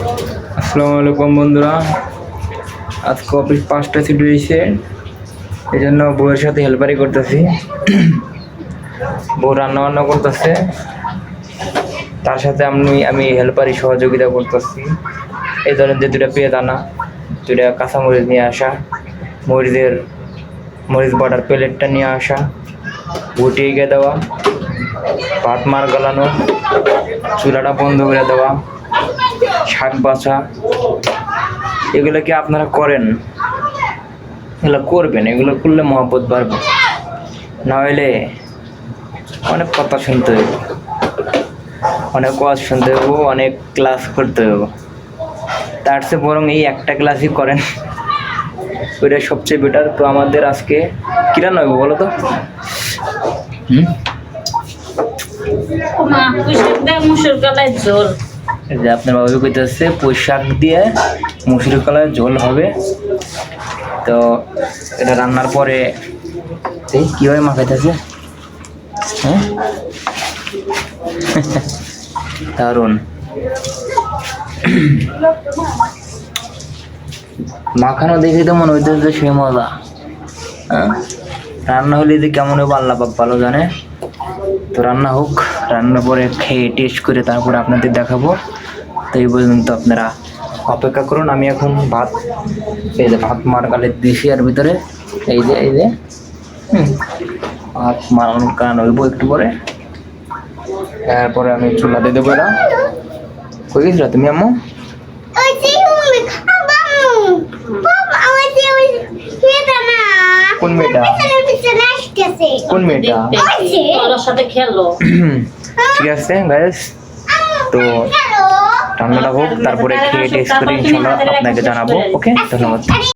আসসালামু আলাইকুম বন্ধুরা, আজকে অফিস 5টা ছুটি হয়েছে, এই জন্য বউয়ের সাথে হেল্পারি করতেছি। বউ রান্না বান্না করতেছে, তার সাথে আমি হেল্পারি সহযোগিতা করতেছি। এই ধরেন যে 2টা পেঁয়াজ আনা, 2টা কাঁচামরিচ নিয়ে আসা, মরিচ বাটার প্লেটটা নিয়ে আসা, গুটিয়ে গিয়ে দেওয়া, ভাত মার গালানো, চুলাটা বন্ধ করে দেওয়া, শাক বাছা। এগুলো কি আপনারা করেন? এগুলো করবেন, এগুলো করলে মহব্বত বাড়বে, না হইলে অনেক কথা শুনতে হইব, অনেক ওয়াজ শুনতে হইব, অনেক ক্লাস করতে হইব। তার চেয়ে বরং এই একটা ক্লাসই করেন, ওইটা সবচেয়ে বেটার। তো আমাদের আজকে কি রান্না হইব বলো তো? যে আপনার বাবু কইতেছে পুঁই শাক দিয়ে মুসুর কলার ঝোল হবে। তো এটা রান্নার পরে কীভাবে মাখাইতেছে, হ্যাঁ দারুণ। মাখানো দেখে তো মনে হইতেছে সে মজা। হ্যাঁ, রান্না হলে যে কেমন হবে আল্লাহ পাক ভালো জানে। তো রান্না হোক, রান্নার পরে খেয়ে টেস্ট করে তারপরে আপনাদের দেখাবো। তো এই পর্যন্ত আপনারা অপেক্ষা করুন। আমি এখন এই যে ভাত মার গালে দিছি আর ভিতরে এই যে ভাত মারানোর কারণ হইব একটু পরে। তারপরে আমি চুলাতে দেবো। এরা কই গেছিল তুমি আম্মু? কোন মেয়েটা? কোন মেয়েটা? ঠিক আছে গাইস, তো রান্নাটা হোক, তারপরে খেয়ে টেস্ট করে ইনশাল্লাহ আপনাকে জানাবো। ওকে, ধন্যবাদ।